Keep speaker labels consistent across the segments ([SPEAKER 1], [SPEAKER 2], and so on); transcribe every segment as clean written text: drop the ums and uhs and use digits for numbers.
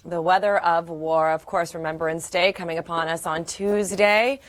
[SPEAKER 1] The weather of war, of course, Remembrance Day coming upon us on Tuesday.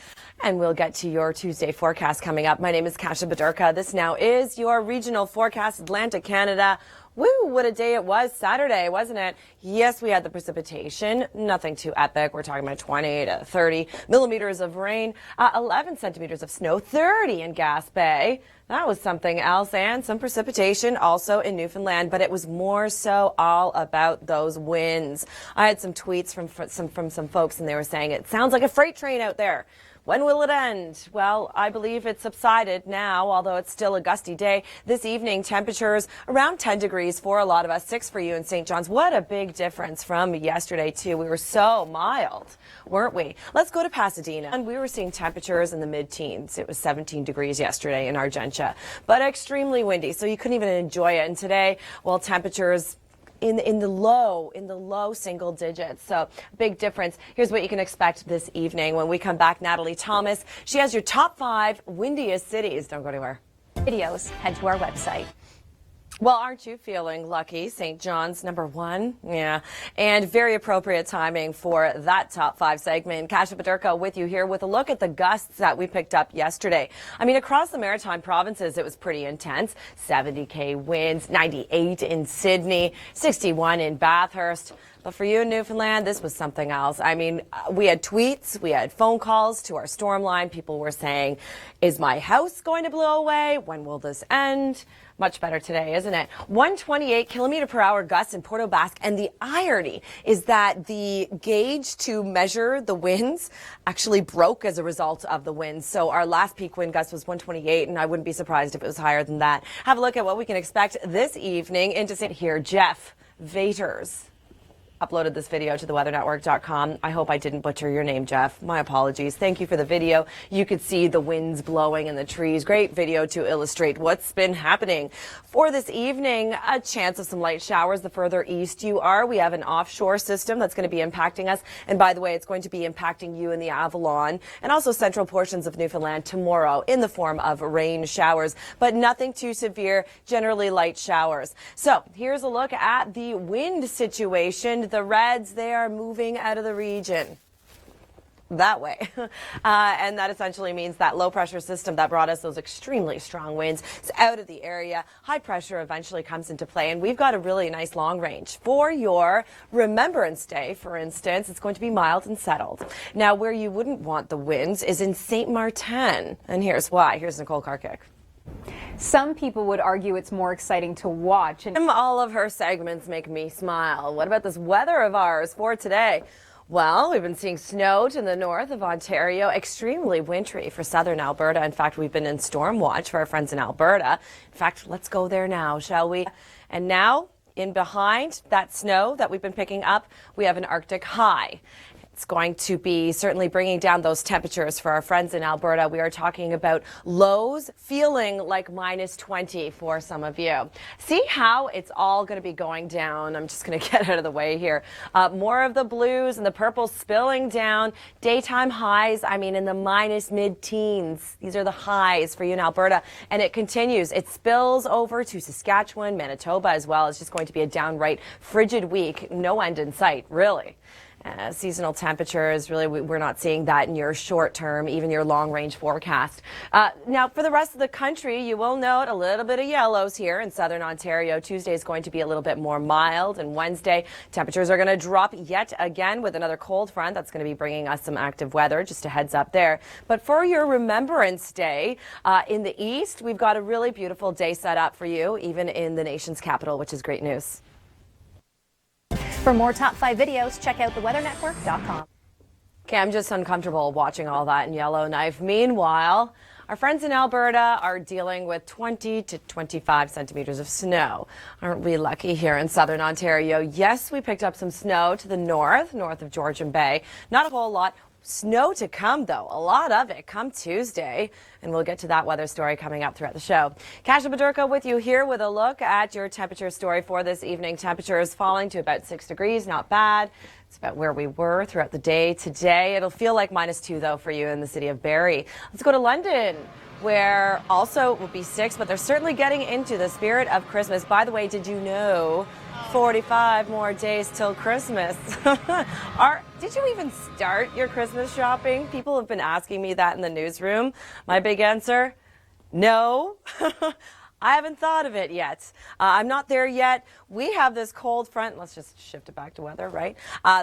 [SPEAKER 1] And we'll get to your Tuesday forecast coming up. My name is Kasia Bodurka. This now is your regional forecast, Atlantic Canada. Woo, what a day it was Saturday, wasn't it? Yes, we had the precipitation. Nothing too epic. We're talking about 20 to 30 millimeters of rain, 11 centimeters of snow, 30 in Gas Bay. That was something else, and some precipitation also in Newfoundland, but it was more so all about those winds. I had some tweets from some folks, and they were saying it sounds like a freight train out there. When will it end? Well, I believe it's subsided now, although it's still a gusty day. This evening, temperatures around 10 degrees for a lot of us, 6 for you in St. John's. What a big difference from yesterday, too. We were so mild, weren't we? Let's go to Pasadena. And we were seeing temperatures in the mid-teens. It was 17 degrees yesterday in Argentia, but extremely windy, so you couldn't even enjoy it. And today, well, temperatures in the low single digits. So big difference. Here's what you can expect this evening. When we come back, Natalie Thomas, she has your top 5 windiest cities. Don't go anywhere.
[SPEAKER 2] Videos, head to our website.
[SPEAKER 1] Well, aren't you feeling lucky? St. John's #1. Yeah. And very appropriate timing for that top 5 segment. Kasia Bodurka with you here with a look at the gusts that we picked up yesterday. I mean, across the maritime provinces, it was pretty intense. 70K winds, 98 in Sydney, 61 in Bathurst. But for you in Newfoundland, this was something else. I mean, we had tweets, we had phone calls to our storm line. People were saying, is my house going to blow away? When will this end? Much better today, isn't it? 128 kilometer per hour gusts in Port aux Basques. And the irony is that the gauge to measure the winds actually broke as a result of the winds. So our last peak wind gust was 128, and I wouldn't be surprised if it was higher than that. Have a look at what we can expect this evening into St. Here. Jeff Vaters uploaded this video to theweathernetwork.com. I hope I didn't butcher your name, Jeff. My apologies. Thank you for the video. You could see the winds blowing in the trees. Great video to illustrate what's been happening. For this evening, a chance of some light showers the further east you are. We have an offshore system that's going to be impacting us. And by the way, it's going to be impacting you in the Avalon and also central portions of Newfoundland tomorrow in the form of rain showers, but nothing too severe, generally light showers. So here's a look at the wind situation. The reds, they are moving out of the region that way. And that essentially means that low pressure system that brought us those extremely strong winds is out of the area. High pressure eventually comes into play, and we've got a really nice long range. For your Remembrance Day, for instance, it's going to be mild and settled. Now, where you wouldn't want the winds is in St. Martin. And here's why. Here's Nicole Karkic.
[SPEAKER 2] Some people would argue it's more exciting to watch. And
[SPEAKER 1] all of her segments make me smile. What about this weather of ours for today? Well, we've been seeing snow to the north of Ontario, extremely wintry for southern Alberta. In fact, we've been in storm watch for our friends in Alberta. In fact, let's go there now, shall we? And now, in behind that snow that we've been picking up, we have an Arctic high. It's going to be certainly bringing down those temperatures for our friends in Alberta. We are talking about lows feeling like -20 for some of you. See how it's all going to be going down. I'm just going to get out of the way here. More of the blues and the purples spilling down. Daytime highs, I mean, in the mid-teens. These are the highs for you in Alberta. And it continues. It spills over to Saskatchewan, Manitoba as well. It's just going to be a downright frigid week. No end in sight, really. Seasonal temperatures, really, we're not seeing that in your short term, even your long range forecast. Now, for the rest of the country, you will note a little bit of yellows here in southern Ontario. Tuesday is going to be a little bit more mild, and Wednesday, temperatures are going to drop yet again with another cold front that's going to be bringing us some active weather. Just a heads up there. But for your Remembrance Day in the east, we've got a really beautiful day set up for you, even in the nation's capital, which is great news.
[SPEAKER 2] for more top 5 videos, check out theweathernetwork.com.
[SPEAKER 1] Okay, I'm just uncomfortable watching all that in Yellowknife. Meanwhile, our friends in Alberta are dealing with 20 to 25 centimeters of snow. Aren't we lucky here in southern Ontario? Yes, we picked up some snow to the north of Georgian Bay. Not a whole lot. Snow to come, though. A lot of it come Tuesday. And we'll get to that weather story coming up throughout the show. Kasia Bodurka with you here with a look at your temperature story for this evening. Temperatures falling to about 6 degrees. Not bad. It's about where we were throughout the day today. It'll feel like -2, though, for you in the city of Barrie. Let's go to London, where also it will be 6, but they're certainly getting into the spirit of Christmas. By the way, did you know 45 more days till Christmas. Did you even start your Christmas shopping? People have been asking me that in the newsroom. My big answer, no. I haven't thought of it yet. I'm not there yet. We have this cold front. Let's just shift it back to weather, right?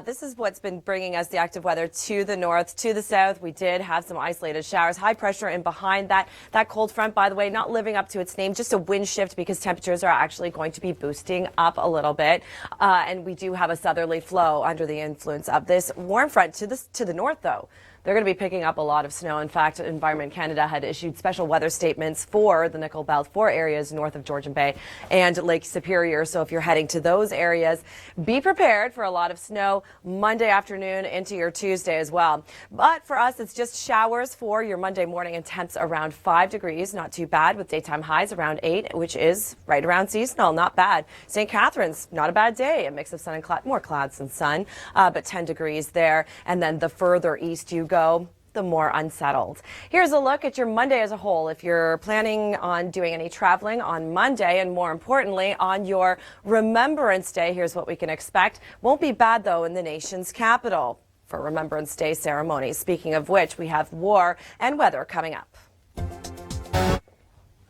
[SPEAKER 1] This is what's been bringing us the active weather to the north, to the south. We did have some isolated showers, high pressure in behind that. That cold front, by the way, not living up to its name, just a wind shift because temperatures are actually going to be boosting up a little bit. And we do have a southerly flow under the influence of this warm front to the north, though. They're going to be picking up a lot of snow. In fact, Environment Canada had issued special weather statements for the Nickel Belt, for areas north of Georgian Bay and Lake Superior. So if you're heading to those areas, be prepared for a lot of snow Monday afternoon into your Tuesday as well. But for us, it's just showers for your Monday morning and temps around 5 degrees. Not too bad, with daytime highs around 8, which is right around seasonal. Not bad. St. Catharines, not a bad day. A mix of sun and more clouds than sun, but 10 degrees there. And then the further east you go, the more unsettled. Here's a look at your Monday as a whole. If you're planning on doing any traveling on Monday, and more importantly on your Remembrance Day, here's what we can expect. Won't be bad though in the nation's capital for Remembrance Day ceremonies. Speaking of which, we have war and weather coming up.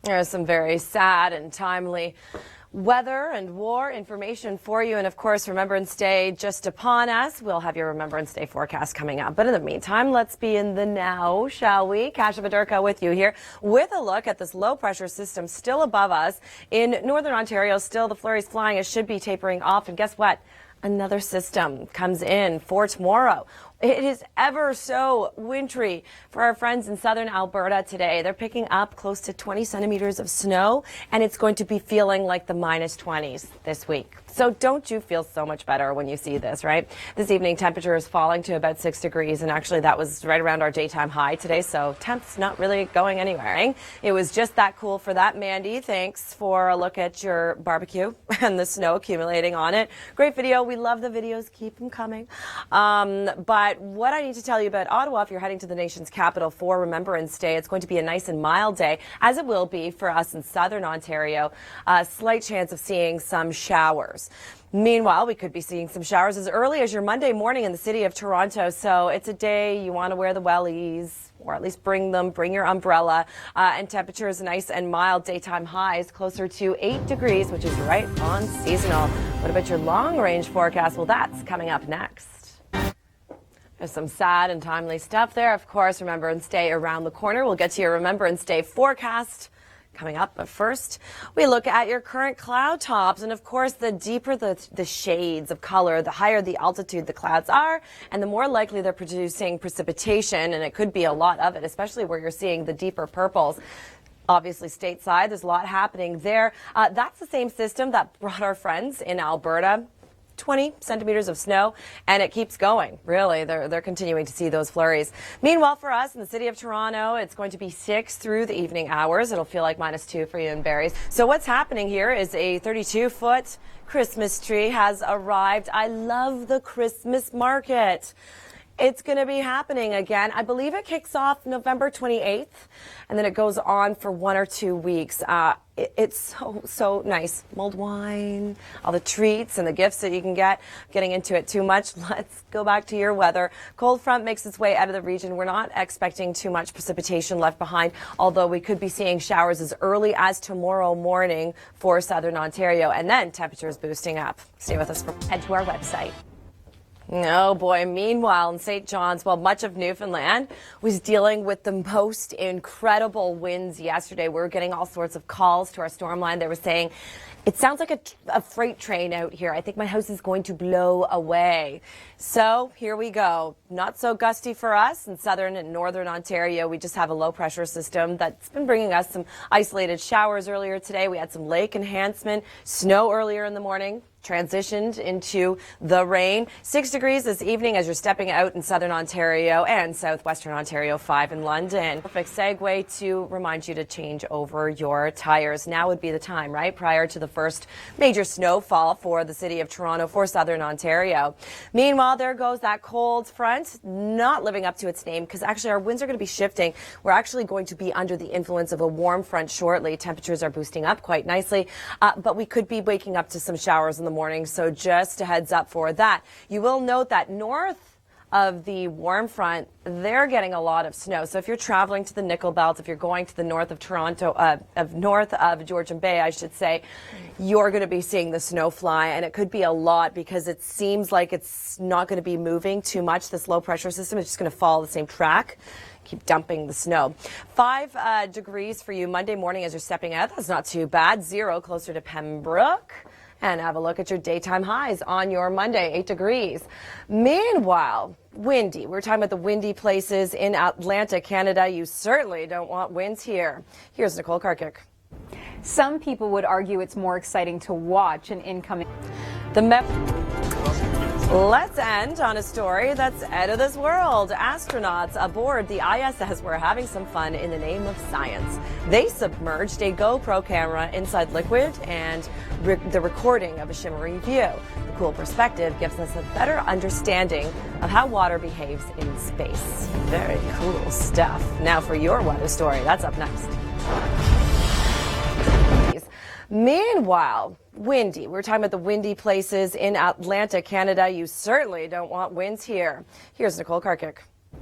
[SPEAKER 1] There's some very sad and timely weather and war information for you. And of course, Remembrance Day just upon us. We'll have your Remembrance Day forecast coming up. But in the meantime, let's be in the now, shall we? Kasia Bodurka with you here with a look at this low pressure system still above us in northern Ontario. Still the flurries flying. It should be tapering off. And guess what? Another system comes in for tomorrow. It is ever so wintry for our friends in southern Alberta today. They're picking up close to 20 centimeters of snow, and it's going to be feeling like the minus 20s this week. So don't you feel so much better when you see this, right? This evening temperature is falling to about 6 degrees, and actually that was right around our daytime high today, so temps not really going anywhere. Eh? It was just that cool for that, Mandy. Thanks for a look at your barbecue and the snow accumulating on it. Great video. We love the videos. Keep them coming. But what I need to tell you about Ottawa, if you're heading to the nation's capital for Remembrance Day, it's going to be a nice and mild day, as it will be for us in southern Ontario. A slight chance of seeing some showers. Meanwhile, we could be seeing some showers as early as your Monday morning in the city of Toronto. So it's a day you want to wear the wellies, or at least bring your umbrella. And temperatures nice and mild. Daytime highs closer to 8 degrees, which is right on seasonal. What about your long range forecast? Well, that's coming up next. There's some sad and timely stuff there. Of course, Remembrance Day around the corner. We'll get to your Remembrance Day forecast coming up. But first, we look at your current cloud tops. And of course, the deeper the shades of color, the higher the altitude the clouds are, and the more likely they're producing precipitation. And it could be a lot of it, especially where you're seeing the deeper purples. Obviously, stateside, there's a lot happening there. That's the same system that brought our friends in Alberta 20 centimeters of snow, and it keeps going. Really, they're continuing to see those flurries. Meanwhile, for us in the city of Toronto, it's going to be 6 through the evening hours. It'll feel like -2 for you in Barrie's. So what's happening here is a 32-foot Christmas tree has arrived. I love the Christmas market. It's going to be happening again. I believe it kicks off November 28th, and then it goes on for 1 or 2 weeks. It's so nice. Mulled wine, all the treats and the gifts that you can get. Getting into it too much, let's go back to your weather. Cold front makes its way out of the region. We're not expecting too much precipitation left behind, although we could be seeing showers as early as tomorrow morning for southern Ontario, and then temperatures boosting up. Stay with us.
[SPEAKER 2] Head to our website.
[SPEAKER 1] Oh boy, meanwhile in St. John's, well, much of Newfoundland was dealing with the most incredible winds yesterday. We were getting all sorts of calls to our storm line. They were saying, it sounds like a freight train out here. I think my house is going to blow away. So here we go. Not so gusty for us in southern and northern Ontario. We just have a low pressure system that's been bringing us some isolated showers earlier today. We had some lake enhancement, snow earlier in the morning. Transitioned into the rain. 6 degrees this evening as you're stepping out in southern Ontario and southwestern Ontario, 5 in London. Perfect segue to remind you to change over your tires. Now would be the time, right? Prior to the first major snowfall for the city of Toronto, for southern Ontario. Meanwhile, there goes that cold front, not living up to its name, because actually our winds are going to be shifting. We're actually going to be under the influence of a warm front shortly. Temperatures are boosting up quite nicely, but we could be waking up to some showers in the morning, so just a heads up for that. You will note that north of the warm front, they're getting a lot of snow. So if you're traveling to the Nickel Belt, if you're going to the north of Toronto, north of Georgian Bay, I should say, you're going to be seeing the snow fly, and it could be a lot because it seems like it's not going to be moving too much. This low pressure system is just going to follow the same track. Keep dumping the snow. 5 degrees for you Monday morning as you're stepping out. That's not too bad. 0 closer to Pembroke. And have a look at your daytime highs on your Monday, 8 degrees. Meanwhile, windy. We're talking about the windy places in Atlantic Canada. You certainly don't want winds here. Here's Nicole Karkic.
[SPEAKER 3] Some people would argue it's more exciting to watch an incoming.
[SPEAKER 1] Let's end on a story that's out of this world. Astronauts aboard the ISS were having some fun in the name of science. They submerged a GoPro camera inside liquid and the recording of a shimmering view. The cool perspective gives us a better understanding of how water behaves in space. Very cool stuff. Now for your weather story. That's up next. Meanwhile, windy. We're talking about the windy places in Atlantic Canada. You certainly don't want winds here. Here's Nicole Karkic.